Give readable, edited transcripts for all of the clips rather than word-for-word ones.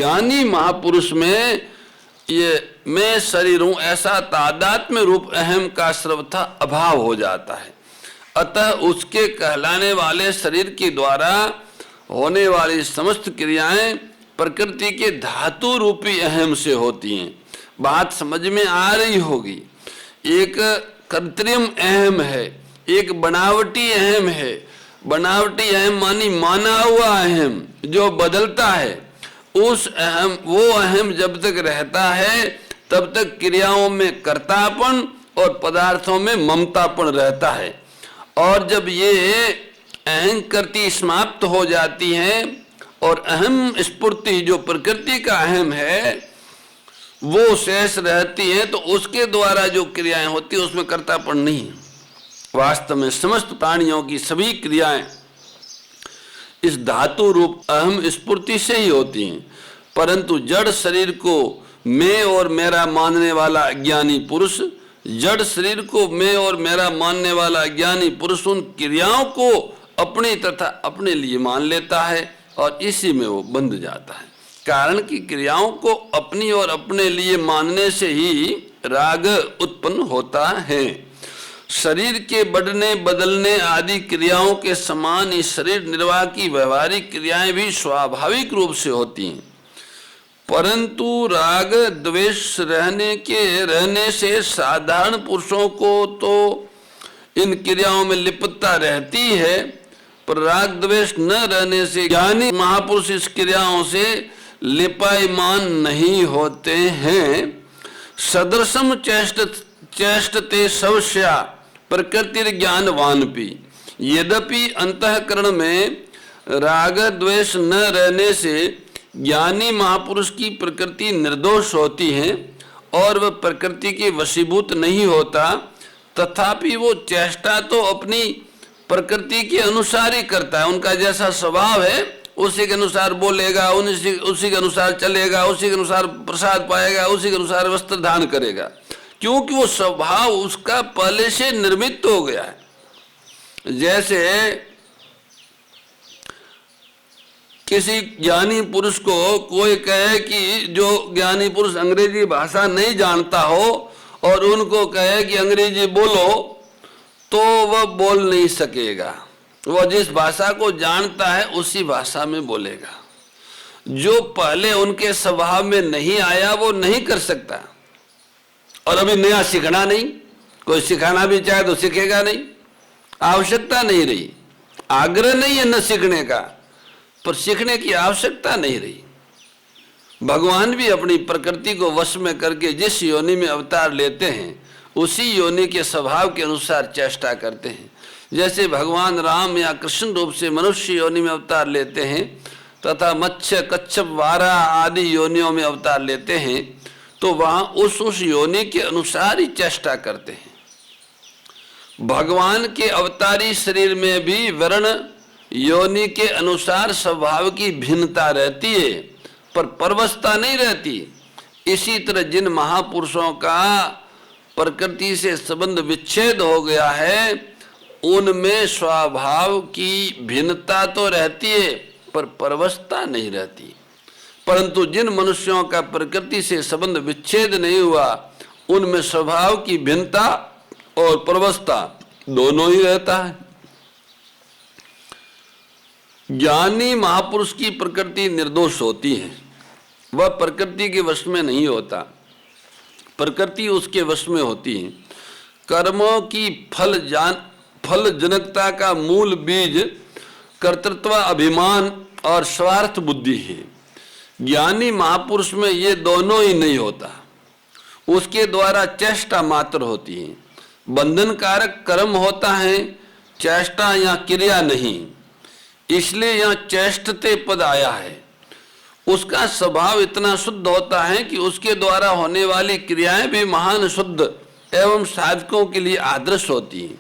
ज्ञानी महापुरुष में ये मैं शरीर हूं ऐसा तादात्म्य रूप अहम का सर्वथा अभाव हो जाता है। अतः उसके कहलाने वाले शरीर के द्वारा होने वाली समस्त क्रियाएं प्रकृति के धातु रूपी अहम से होती हैं। बात समझ में आ रही होगी। एक कृत्रिम अहम है, एक बनावटी अहम है। बनावटी अहम मानी माना हुआ अहम जो बदलता है। उस अहम, वो अहम जब तक रहता है तब तक क्रियाओं में कर्तापन और पदार्थों में ममतापन रहता है। और जब ये अहंकृति समाप्त हो जाती है और अहम स्फूर्ति जो प्रकृति का अहम है वो शेष रहती है, तो उसके द्वारा जो क्रियाएं होती है उसमें कर्तापन नहीं है। वास्तव में समस्त प्राणियों की सभी क्रियाएं इस धातु रूप अहम स्फूर्ति से ही होती हैं। परंतु जड़ शरीर को मैं और मेरा मानने वाला अज्ञानी पुरुष, जड़ शरीर को मैं और मेरा मानने वाला अज्ञानी पुरुष उन क्रियाओं को अपनी तथा अपने लिए मान लेता है और इसी में वो बंध जाता है। कारण कि क्रियाओं को अपनी और अपने लिए मानने से ही राग उत्पन्न होता है। शरीर के बढ़ने बदलने आदि क्रियाओं के समान ही शरीर निर्वाह की व्यवहारिक क्रियाएं भी स्वाभाविक रूप से होती हैं। परंतु राग द्वेष रहने से साधारण पुरुषों को तो इन क्रियाओं में लिप्तता रहती है, पर राग द्वेष न रहने से ज्ञानी महापुरुष इस क्रियाओं से लिपायमान नहीं होते हैं। सदृशम चेष्टते शवस्या प्रकृति ज्ञानवानपि। यद्यपि अंतःकरण में राग द्वेष न रहने से ज्ञानी महापुरुष की प्रकृति निर्दोष होती है और वह प्रकृति के वशीभूत नहीं होता, तथापि वो चेष्टा तो अपनी प्रकृति के अनुसार ही करता है। उनका जैसा स्वभाव है उसी के अनुसार बोलेगा, उसी के अनुसार चलेगा, उसी के अनुसार प्रसाद पाएगा, उसी के अनुसार वस्त्र धारण करेगा, क्योंकि वो स्वभाव उसका पहले से निर्मित हो गया है। जैसे किसी ज्ञानी पुरुष को कोई कहे कि जो ज्ञानी पुरुष अंग्रेजी भाषा नहीं जानता हो और उनको कहे कि अंग्रेजी बोलो, तो वह बोल नहीं सकेगा। वह जिस भाषा को जानता है उसी भाषा में बोलेगा। जो पहले उनके स्वभाव में नहीं आया वो नहीं कर सकता। और अभी नया सीखना नहीं, कोई सिखाना भी चाहे तो सीखेगा नहीं, आवश्यकता नहीं रही। आग्रह नहीं है न सीखने का, पर सीखने की आवश्यकता नहीं रही। भगवान भी अपनी प्रकृति को वश में करके जिस योनि में अवतार लेते हैं उसी योनि के स्वभाव के अनुसार चेष्टा करते हैं। जैसे भगवान राम या कृष्ण रूप से मनुष्य योनि में अवतार लेते हैं तथा मत्स्य कच्छप वारा आदि योनियों में अवतार लेते हैं, तो वहाँ उस योनि के अनुसार ही चेष्टा करते हैं। भगवान के अवतारी शरीर में भी वर्ण योनि के अनुसार स्वभाव की भिन्नता रहती है, पर परवशता नहीं रहती। इसी तरह जिन महापुरुषों का प्रकृति से संबंध विच्छेद हो गया है उनमें स्वभाव की भिन्नता तो रहती है, पर परवशता नहीं रहती। परंतु जिन मनुष्यों का प्रकृति से संबंध विच्छेद नहीं हुआ उनमें स्वभाव की भिन्नता और परवशता दोनों ही रहता है। ज्ञानी महापुरुष की प्रकृति निर्दोष होती है, वह प्रकृति के वश में नहीं होता, प्रकृति उसके वश में होती है। कर्मों की फल जनकता का मूल बीज कर्तृत्व अभिमान और स्वार्थ बुद्धि है। ज्ञानी महापुरुष में ये दोनों ही नहीं होता, उसके द्वारा चेष्टा मात्र होती है। बंधन कारक कर्म होता है, चेष्टा या क्रिया नहीं, इसलिए यहाँ चेष्टते पद आया है। उसका स्वभाव इतना शुद्ध होता है कि उसके द्वारा होने वाली क्रियाएं भी महान शुद्ध एवं साधकों के लिए आदर्श होती हैं।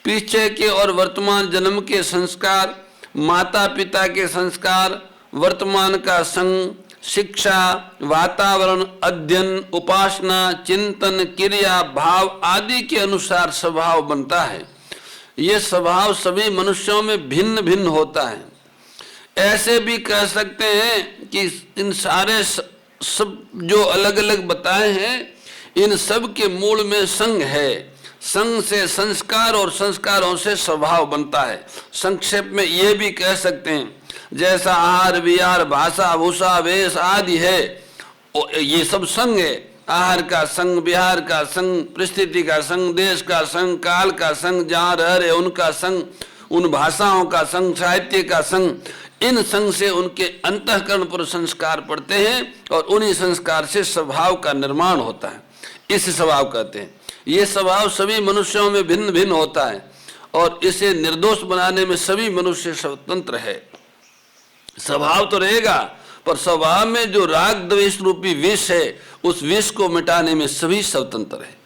पीछे के और वर्तमान जन्म के संस्कार, माता पिता के संस्कार, वर्तमान का संग, शिक्षा, वातावरण, अध्ययन, उपासना, चिंतन, क्रिया, भाव आदि के अनुसार स्वभाव बनता है। ये स्वभाव सभी मनुष्यों में भिन्न भिन्न होता है। ऐसे भी कह सकते हैं कि इन सारे सब जो अलग अलग बताए हैं, इन सब के मूल में संग है। संग से संस्कार और संस्कारों से स्वभाव बनता है। संक्षेप में ये भी कह सकते हैं, जैसा आहार विहार भाषा भूषा वेश आदि है, ये सब संग है। आहार का संग, विहार का संग, परिस्थिति का संग, देश का संग, काल का संग, जहाँ रह रहे उनका संग, उन भाषाओं का संग, साहित्य का संग। इन संग से उनके अंतःकरण पर संस्कार पड़ते हैं और उन्हीं संस्कार से स्वभाव का निर्माण होता है। इस स्वभाव कहते हैं। ये स्वभाव सभी मनुष्यों में भिन्न भिन्न होता है और इसे निर्दोष बनाने में सभी मनुष्य स्वतंत्र है। स्वभाव तो रहेगा, पर स्वभाव में जो राग द्वेष रूपी विष है, उस विष को मिटाने में सभी स्वतंत्र है।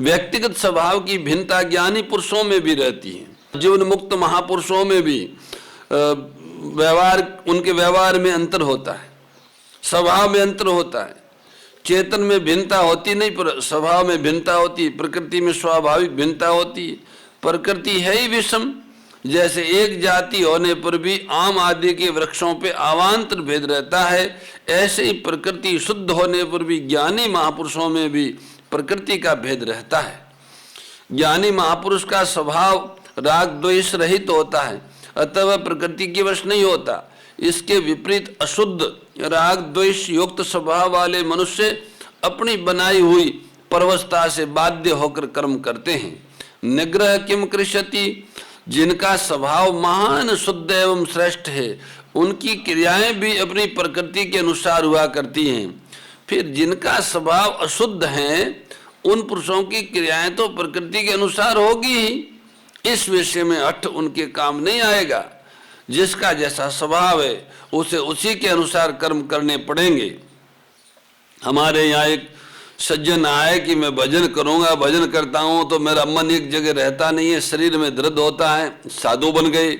व्यक्तिगत स्वभाव की भिन्नता ज्ञानी पुरुषों में भी रहती है। जीवन मुक्त महापुरुषों में भी उनके व्यवहार में अंतर होता है, स्वभाव में अंतर होता है। चेतन में भिन्नता होती नहीं, पर स्वभाव में भिन्नता होती है। प्रकृति में स्वाभाविक भिन्नता होती है। प्रकृति है ही विषम। जैसे एक जाति होने पर भी आम आदि के वृक्षों पे अवान्तर भेद रहता है, ऐसे ही प्रकृति शुद्ध होने पर भी ज्ञानी महापुरुषों में भी प्रकृति का भेद रहता है। ज्ञानी महापुरुष का स्वभाव राग द्वेष रहित होता है, अतः वह प्रकृति के वश नहीं होता। इसके विपरीत अशुद्ध राग द्वेष युक्त स्वभाव वाले मनुष्य अपनी बनाई हुई परवस्था से बाध्य होकर कर्म करते हैं। निग्रह किम कृष्यति, जिनका स्वभाव महान शुद्ध एवं श्रेष्ठ है, उनकी क्रियाएं भी अपनी प्रकृति के अनुसार हुआ करती हैं। फिर जिनका स्वभाव अशुद्ध है, उन पुरुषों की क्रियाएं तो प्रकृति के अनुसार होगी ही। इस विषय में हठ उनके काम नहीं आएगा। जिसका जैसा स्वभाव है, उसे उसी के अनुसार कर्म करने पड़ेंगे। हमारे यहाँ एक सज्जन आए कि मैं भजन करूंगा, भजन करता हूं तो मेरा मन एक जगह रहता नहीं है, शरीर में दर्द होता है, साधु बन गए।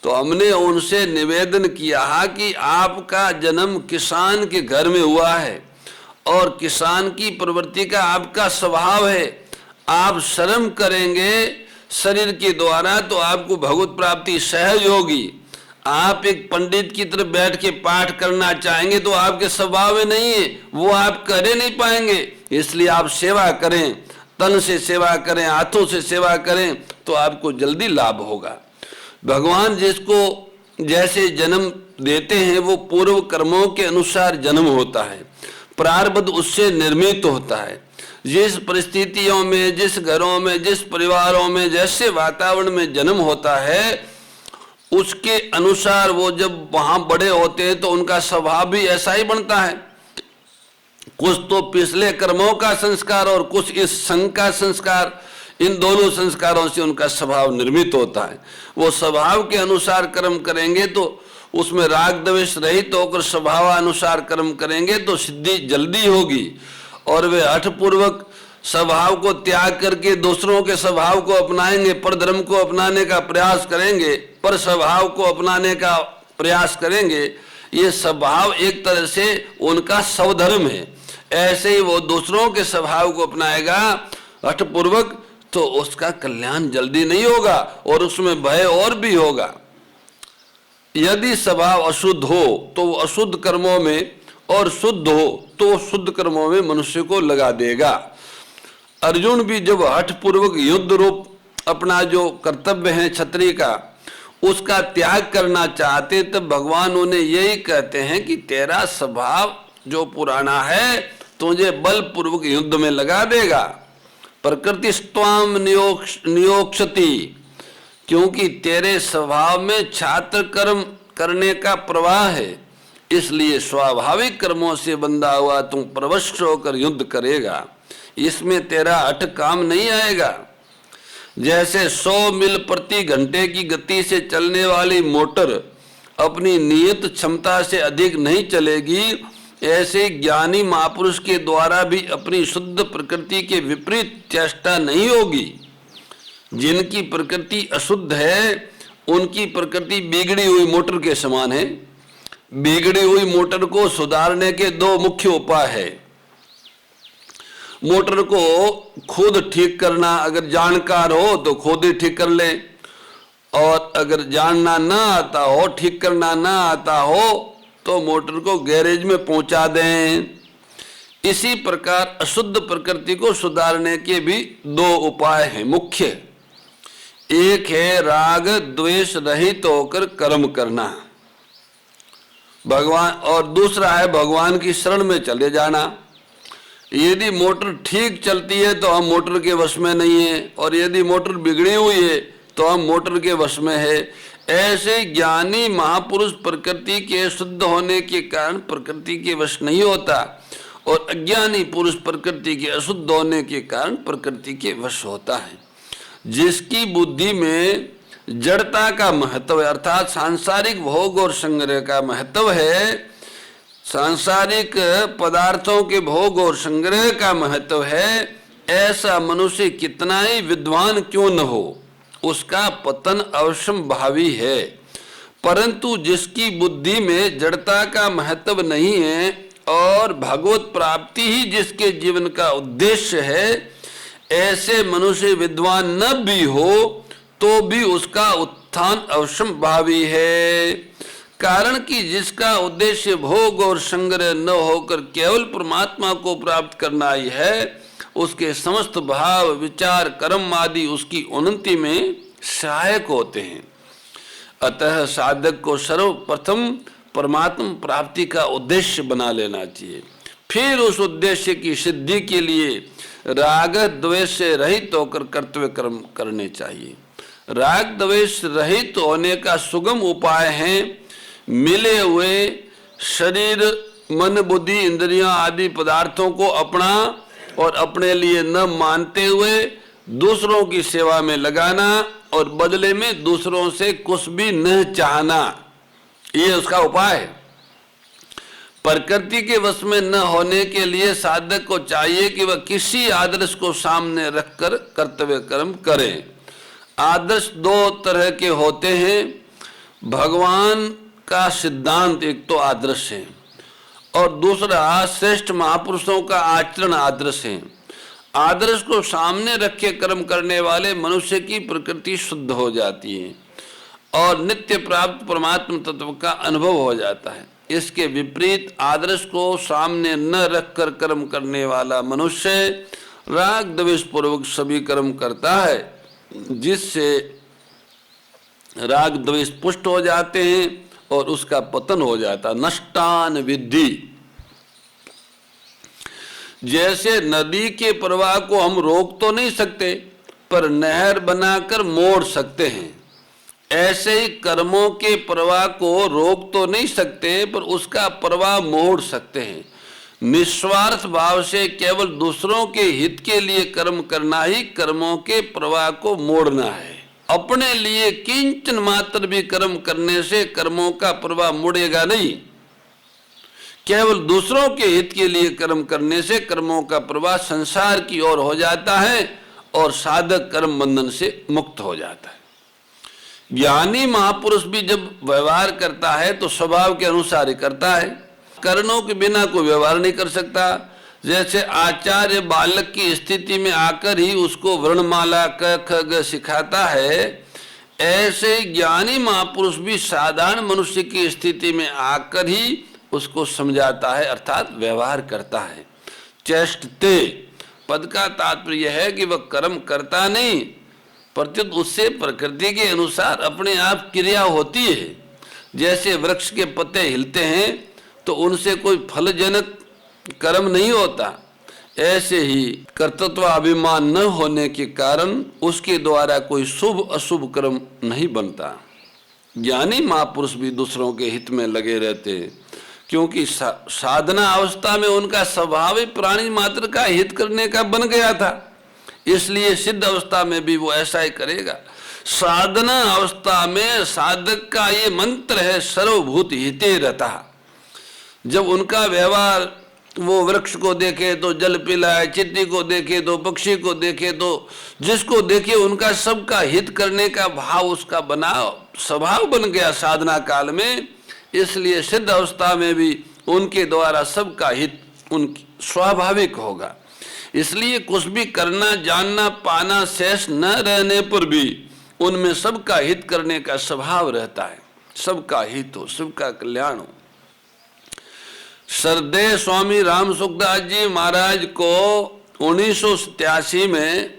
तो हमने उनसे निवेदन किया कि आपका जन्म किसान के घर में हुआ है और किसान की प्रवृत्ति का आपका स्वभाव है। आप श्रम करेंगे शरीर के द्वारा तो आपको भगवत प्राप्ति सहज होगी। आप एक पंडित की तरफ बैठ के पाठ करना चाहेंगे तो आपके स्वभाव में नहीं है, वो आप करे नहीं पाएंगे। इसलिए आप सेवा करें, तन से सेवा करें, हाथों से सेवा करें, तो आपको जल्दी लाभ होगा। भगवान जिसको जैसे जन्म देते हैं, वो पूर्व कर्मों के अनुसार जन्म होता है। प्रारब्ध उससे निर्मित होता है। जिस परिस्थितियों में, जिस घरों में, जिस परिवारों में जैसे वातावरण में जन्म होता है, उसके अनुसार वो जब वहां बड़े होते हैं तो उनका स्वभाव भी ऐसा ही बनता है। कुछ तो पिछले कर्मों का संस्कार और कुछ इस संग का संस्कार, इन दोनों संस्कारों से उनका स्वभाव निर्मित होता है। वो स्वभाव के अनुसार कर्म करेंगे तो उसमें राग द्वेष रहित होकर स्वभावानुसार कर्म करेंगे तो सिद्धि जल्दी होगी। और वे हठपूर्वक स्वभाव को त्याग करके दूसरों के स्वभाव को अपनाएंगे, पर धर्म को अपनाने का प्रयास करेंगे, पर स्वभाव को अपनाने का प्रयास करेंगे। ये स्वभाव एक तरह से उनका स्वधर्म है। ऐसे ही वो दूसरों के स्वभाव को अपनाएगा हठपूर्वक, तो उसका कल्याण जल्दी नहीं होगा और उसमें भय और भी होगा। यदि स्वभाव अशुद्ध हो तो वो अशुद्ध कर्मों में, और शुद्ध हो तो शुद्ध कर्मों में मनुष्य को लगा देगा। अर्जुन भी जब हठपूर्वक युद्ध रूप अपना जो कर्तव्य है क्षत्रिय का, उसका त्याग करना चाहते, तब भगवान उन्हें यही कहते हैं कि तेरा स्वभाव जो पुराना है तुझे बलपूर्वक युद्ध में लगा देगा। प्रकृति स्वाम नियोक्षति, क्योंकि तेरे स्वभाव में छात्र कर्म करने का प्रवाह है, इसलिए स्वाभाविक कर्मों से बंधा हुआ तुम प्रवश होकर युद्ध करेगा। इसमें तेरा हठ काम नहीं आएगा। जैसे 100 मील प्रति घंटे की गति से चलने वाली मोटर अपनी नियत क्षमता से अधिक नहीं चलेगी, ऐसे ज्ञानी महापुरुष के द्वारा भी अपनी शुद्ध प्रकृति के विपरीत चेष्टा नहीं होगी। जिनकी प्रकृति अशुद्ध है, उनकी प्रकृति बिगड़ी हुई मोटर के समान है। बिगड़ी हुई मोटर को सुधारने के दो मुख्य उपाय है। मोटर को खुद ठीक करना, अगर जानकार हो तो खुद ही ठीक कर ले, और अगर जानना ना आता हो, ठीक करना ना आता हो, तो मोटर को गैरेज में पहुंचा दें। इसी प्रकार अशुद्ध प्रकृति को सुधारने के भी दो उपाय हैं मुख्य। एक है राग द्वेष रहित होकर कर्म करना भगवान, और दूसरा है भगवान की शरण में चले जाना। यदि मोटर ठीक चलती है तो हम मोटर के वश में नहीं है, और यदि मोटर बिगड़ी हुई है तो हम मोटर के वश में है। ऐसे ज्ञानी महापुरुष प्रकृति के शुद्ध होने के कारण प्रकृति के वश नहीं होता, और अज्ञानी पुरुष प्रकृति के अशुद्ध होने के कारण प्रकृति के वश होता है। जिसकी बुद्धि में जड़ता का महत्व है, अर्थात सांसारिक भोग और संग्रह का महत्व है, सांसारिक पदार्थों के भोग और संग्रह का महत्व है, ऐसा मनुष्य कितना ही विद्वान क्यों न हो, उसका पतन अवश्यम भावी है। परंतु जिसकी बुद्धि में जड़ता का महत्व नहीं है और भगवत प्राप्ति ही जिसके जीवन का उद्देश्य है, ऐसे मनुष्य विद्वान न भी हो तो भी उसका उत्थान अवश्यम भावी है। कारण कि जिसका उद्देश्य भोग और संग्रह न होकर केवल परमात्मा को प्राप्त करना ही है, उसके समस्त भाव विचार कर्म आदि उसकी उन्नति में सहायक होते हैं। अतः साधक को सर्वप्रथम परमात्मा प्राप्ति का उद्देश्य बना लेना चाहिए। फिर उस उद्देश्य की सिद्धि के लिए राग द्वेष से रहित होकर कर्तव्य कर्म करने चाहिए। राग द्वेष रहित होने का सुगम उपाय है मिले हुए शरीर मन बुद्धि इंद्रियां आदि पदार्थों को अपना और अपने लिए न मानते हुए दूसरों की सेवा में लगाना, और बदले में दूसरों से कुछ भी न चाहना, ये उसका उपाय है। प्रकृति के वश में न होने के लिए साधक को चाहिए कि वह किसी आदर्श को सामने रखकर कर्तव्य कर्म करे। आदर्श दो तरह के होते हैं। भगवान का सिद्धांत एक तो आदर्श है, और दूसरा श्रेष्ठ महापुरुषों का आचरण आदर्श है। आदर्श को सामने रखे कर्म करने वाले मनुष्य की प्रकृति शुद्ध हो जाती है और नित्य प्राप्त परमात्मा तत्व का अनुभव हो जाता है। इसके विपरीत आदर्श को सामने न रखकर कर्म करने वाला मनुष्य राग द्वेष पूर्वक सभी कर्म करता है, जिससे राग द्वेष पुष्ट हो जाते हैं और उसका पतन हो जाता। नष्टान विद्धि, जैसे नदी के प्रवाह को हम रोक तो नहीं सकते पर नहर बनाकर मोड़ सकते हैं, ऐसे ही कर्मों के प्रवाह को रोक तो नहीं सकते पर उसका प्रवाह मोड़ सकते हैं। निस्वार्थ भाव से केवल दूसरों के हित के लिए कर्म करना ही कर्मों के प्रवाह को मोड़ना है। अपने लिए किंचन मात्र भी कर्म करने से कर्मों का प्रवाह मुड़ेगा नहीं। केवल दूसरों के हित के लिए कर्म करने से कर्मों का प्रवाह संसार की ओर हो जाता है और साधक कर्म बंधन से मुक्त हो जाता है। ज्ञानी महापुरुष भी जब व्यवहार करता है तो स्वभाव के अनुसार ही करता है, कर्णों के बिना कोई व्यवहार नहीं कर सकता। जैसे आचार्य बालक की स्थिति में आकर ही उसको वर्णमाला क ख ग सिखाता है, ऐसे ज्ञानी महापुरुष भी साधारण मनुष्य की स्थिति में आकर ही उसको समझाता है, अर्थात व्यवहार करता है। चेष्टते पद का तात्पर्य है कि वह कर्म करता नहीं, प्रत्युत उससे प्रकृति के अनुसार अपने आप क्रिया होती है। जैसे वृक्ष के पत्ते हिलते हैं तो उनसे कोई फलजनक कर्म नहीं होता, ऐसे ही कर्तृत्व अभिमान न होने के कारण उसके द्वारा कोई शुभ अशुभ कर्म नहीं बनता। ज्ञानी महापुरुष भी दूसरों के हित में लगे रहते हैं, क्योंकि साधना अवस्था में उनका स्वभाव ही प्राणी मात्र का हित करने का बन गया था, इसलिए सिद्ध अवस्था में भी वो ऐसा ही करेगा। साधना अवस्था में साधक का ये मंत्र है, सर्वभूत हिते रता। जब उनका व्यवहार, वो वृक्ष को देखे तो जल पिलाए, चिट्टी को देखे तो पक्षी को देखे तो जिसको देखे उनका सबका हित करने का भाव उसका बना स्वभाव बन गया साधना काल में। इसलिए सिद्ध अवस्था में भी उनके द्वारा सबका हित उनकी स्वाभाविक होगा। इसलिए कुछ भी करना जानना पाना शेष न रहने पर भी उनमें सबका हित करने का स्वभाव रहता है, सबका हित हो, सबका कल्याण हो। सरदेव स्वामी राम सुखदास जी महाराज को 1987 में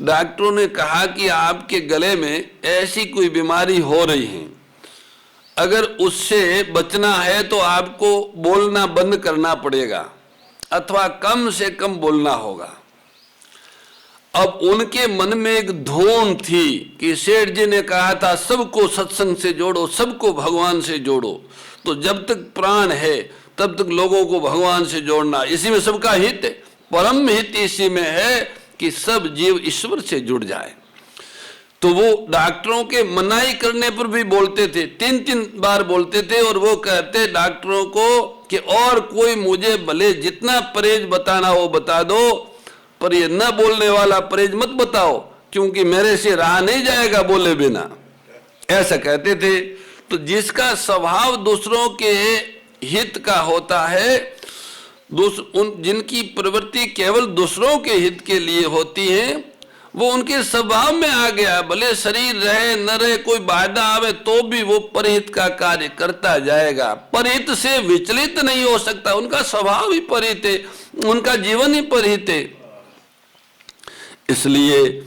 डॉक्टरों ने कहा कि आपके गले में ऐसी कोई बीमारी हो रही है, अगर उससे बचना है तो आपको बोलना बंद करना पड़ेगा अथवा कम से कम बोलना होगा। अब उनके मन में एक धोन थी कि सेठ जी ने कहा था सबको सत्संग से जोड़ो, सबको भगवान से जोड़ो, तो जब तक प्राण है तब तक लोगों को भगवान से जोड़ना, इसी में सबका हित है। परम हित इसी में है कि सब जीव ईश्वर से जुड़ जाए। तो वो डॉक्टरों के मनाही करने पर भी बोलते थे, 3-3 बार बोलते थे, और वो कहते डॉक्टरों को कि और कोई मुझे भले जितना परहेज बताना हो बता दो, पर ये न बोलने वाला परहेज मत बताओ, क्योंकि मेरे से रहा नहीं जाएगा बोले बिना, ऐसा कहते थे। तो जिसका स्वभाव दूसरों के हित का होता है, जिनकी प्रवृत्ति केवल दूसरों के हित के लिए होती है, वो उनके स्वभाव में आ गया। भले शरीर रहे न रहे, कोई बाधा आवे तो भी वो परहित का कार्य करता जाएगा, परहित से विचलित नहीं हो सकता। उनका स्वभाव ही परहित है, उनका जीवन ही परहित है। इसलिए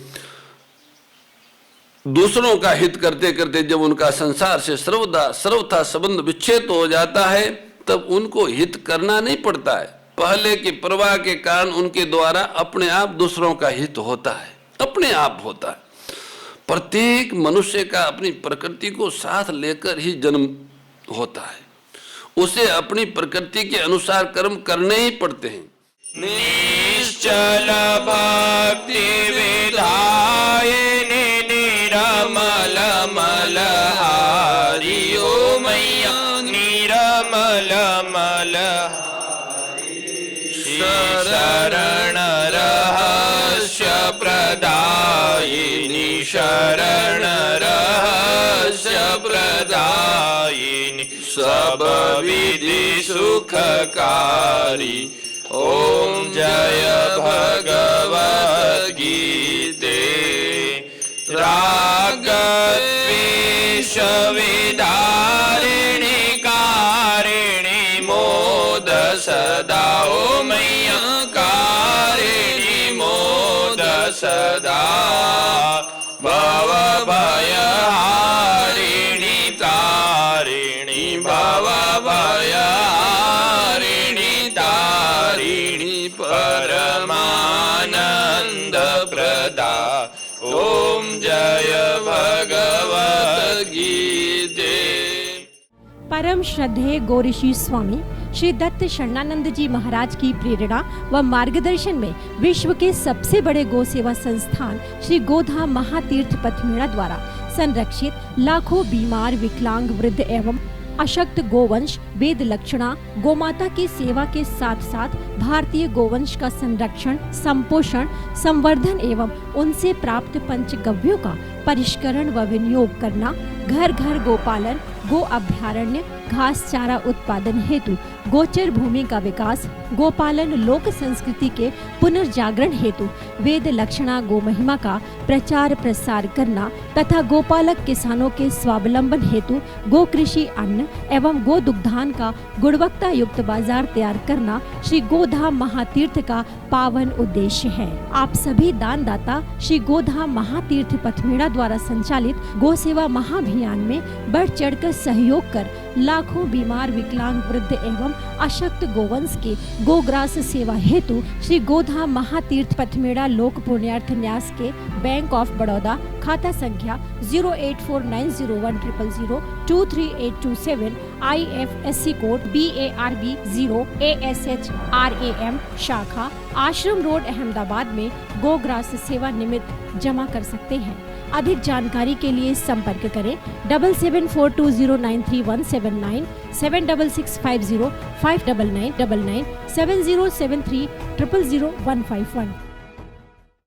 दूसरों का हित करते करते जब उनका संसार से सर्वथा संबंध विच्छेद हो जाता है, तब उनको हित करना नहीं पड़ता है। पहले के प्रवाह के कारण उनके द्वारा अपने आप दूसरों का हित होता है, अपने आप होता है। प्रत्येक मनुष्य का अपनी प्रकृति को साथ लेकर ही जन्म होता है, उसे अपनी प्रकृति के अनुसार कर्म करने ही पड़ते हैं। निश्चल भक्ति विधायिनी निरमल मलहारी ओ मैया निरमल मलहारी शरण रहस्य प्रदायिनी शरण रहस्य प्रदायिनी सब विधि सुखकारी ओम जय भगवद गीते राग द्वेष विदारिणी कारिणी मोद सदा ओ मैया कारिणी मोद सदा भव भय हारिणी तारिणी भव भय परमानंद प्रदा ओम जय भगवद गीते। परम श्रद्धेय गौरीशी स्वामी श्री दत्त शरणानंद जी महाराज की प्रेरणा व मार्गदर्शन में विश्व के सबसे बड़े गौ सेवा संस्थान श्री गोधाम महातीर्थ पथमेड़ा द्वारा संरक्षित लाखों बीमार, विकलांग, वृद्ध एवं अशक्त गोवंश वेद लक्षणा गोमाता की सेवा के साथ साथ भारतीय गोवंश का संरक्षण, संपोषण, संवर्धन एवं उनसे प्राप्त पंचगव्यों का परिष्करण व विनियोग करना, घर घर गोपालन, गो अभ्यारण्य, घास चारा उत्पादन हेतु गोचर भूमि का विकास, गोपालन लोक संस्कृति के पुनर्जागरण हेतु वेद लक्षणा गो महिमा का प्रचार प्रसार करना तथा गोपालक किसानों के स्वावलंबन हेतु गो कृषि अन्न एवं गो दुग्धान का गुणवत्ता युक्त बाजार तैयार करना श्री गोधाम महातीर्थ का पावन उद्देश्य है। आप सभी दान दाता श्री गोधाम महातीर्थ पथमेड़ा द्वारा संचालित गो सेवा महाअभियान में बढ़ चढ़कर सहयोग कर लाखों बीमार, विकलांग, वृद्ध एवं अशक्त गोवंश के गोग्रास सेवा हेतु श्री गोधाम महातीर्थ पथमेड़ा लोक पुण्यार्थ न्यास के बैंक ऑफ बड़ौदा खाता संख्या 084901000238827 IFSC कोड BARB 0 ASHRAM शाखा आश्रम रोड अहमदाबाद में गोग्रास सेवा निमित्त जमा कर सकते हैं। अधिक जानकारी के लिए संपर्क करें 7742093179 7665059999 7073000151।